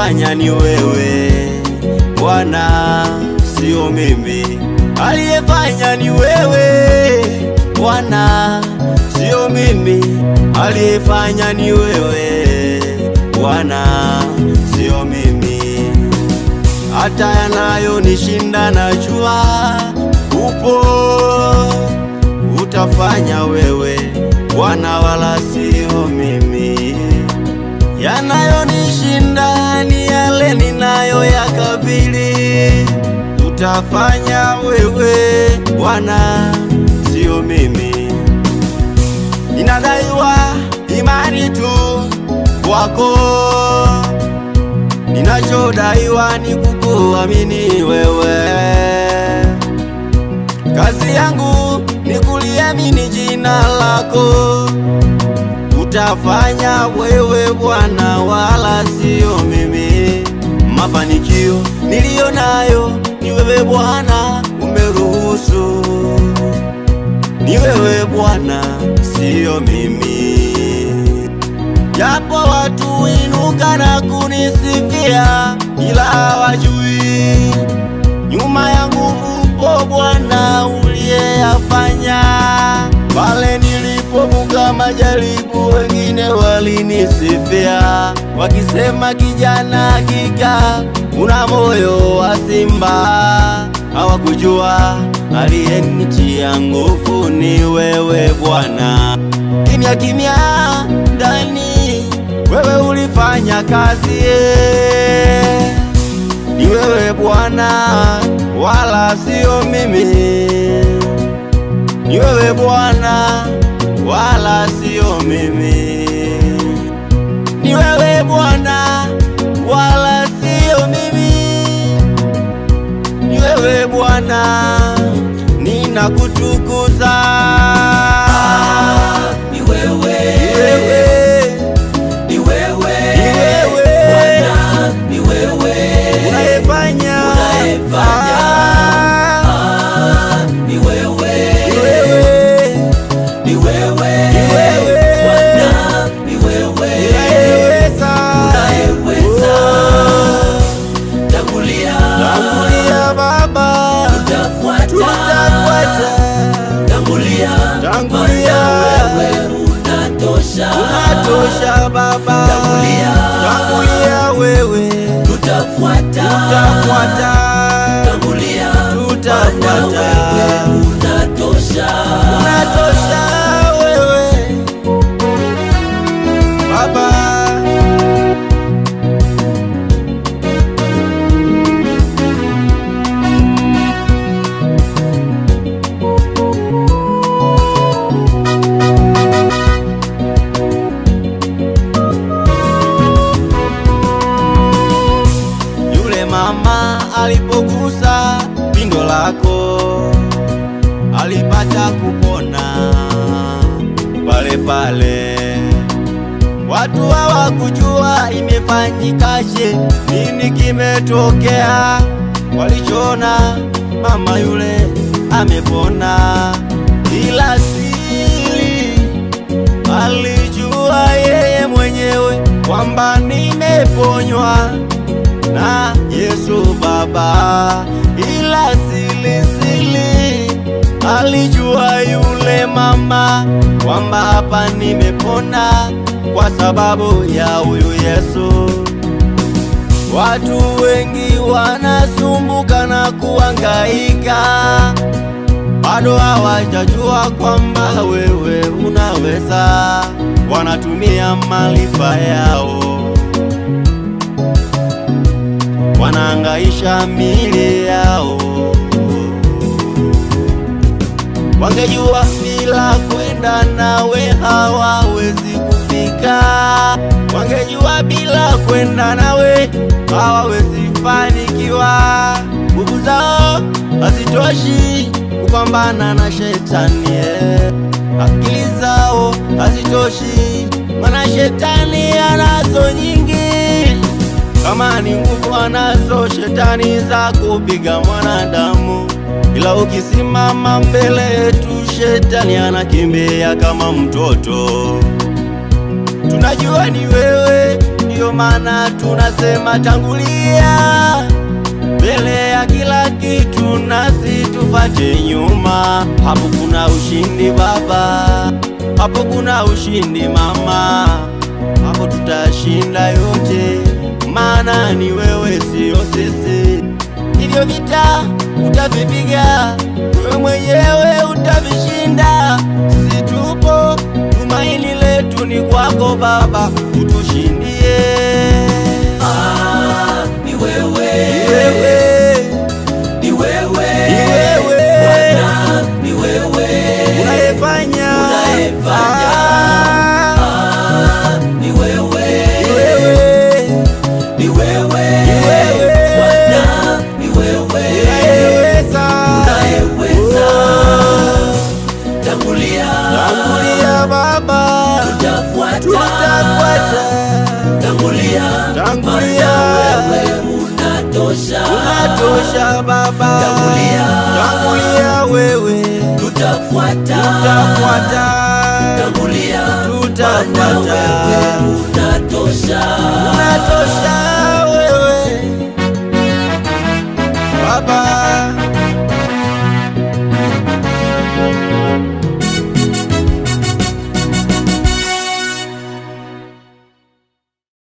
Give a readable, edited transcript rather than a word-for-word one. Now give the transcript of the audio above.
aliyefanya ni wewe Bwana, sio mimi. Aliyefanya ni wewe Bwana, sio mimi. Aliyefanya ni wewe Bwana, sio mimi. Hata yanayonishinda najua upo, utafanya wewe Bwana, wala sio mimi. Yanayonishinda ni yale ninayoyakabili, utafanya wewe Bwana, sio mimi. Ninadaiwa imani tu kwako, ninachodaiwa ni kukuamini wewe. Kazi yangu ni kuliamini jina lako, utafanya wewe Bwana, wala sio mimi. Mafanikio niliyo nayo ni wewe Bwana, umeruhusu. Ni wewe Bwana, sio mimi. Japo watu inuka na kunisifia, ila hawajui nyuma yangu upo Bwana uliyeyafanya. Pale nilipovuka majaribu, wengine walinisifia wakisema, kijana hakika una moyo wa simba. Hawakujua aliyenitia nguvu ni wewe Bwana. Kimya kimya ndani, wewe ulifanya kazi. Ni wewe Bwana, wala sio mimi. Ni wewe Bwana, wala sio mimi. Ni wewe Bwana, wala sio mimi. Ni wewe Bwana, ninakutukuza. Ni wewe, ni wewe, ni wewe Bwana, ni wewe unayefanya. Ni wewe, ni wewe, ni wewe Bwana, ni wewe unayeweza. Tangulia Baba, tutafuata. Tangulia wewe unatosha Baba. Tangulia wewe, tutafuata. Tangulia wewe unatosha wewe Baba. Mama alipogusa pindo lako, alipata kupona pale pale. Watu hawakujua imefanyikaje, nini kimetokea. Walichona mama yule amepona, ila siri alijua yeye mwenyewe kwamba nimeponywa na Yesu Baba. Ila sili alijua yule mama kwamba hapa nimepona kwa sababu ya huyu Yesu. Watu wengi wanasumbuka na kuhangaika, bado hawajajua kwamba wewe unaweza. Wanatumia maarifa yao, wanahangaisha miili yao. Wangejua bila kwenda nawe hawawezi kufika. Wangejua bila kwenda nawe hawawezi fanikiwa. Nguvu zao hazitoshi kupambana na shetani. Akili zao hazitoshi, maana shetani anazo nyingi. Kama ni nguvu anazo shetani za kupiga mwanadamu, ila ukisimama mbele yetu shetani anakimbia kama mtoto. Tunajua ni wewe ndio maana tunasema tangulia mbele ya kila kitu, nasi tufate nyuma. Hapo kuna ushindi baba, hapo kuna ushindi mama, hapo tutashinda yote, maana ni wewe sio sisi. Hivyo vita utavipiga wewe mwenyewe, utavishinda. Sisi tupo, tumaini letu ni kwako baba, utushindie. Ni wewe, Ni wewe, ni wewe Bwana, ni wewe unayefanya, ni wewe, ni wewe, ni wewe Bwana, ni wewe unayeweza, unayeweza. Tangulia baba, tutafuata. Tangulia, Tangulia. maana wewe unatosha baba. Tangulia wewe, tutafuata. tutafuata, Tangulia, tutafuata. maana wewe unatosha.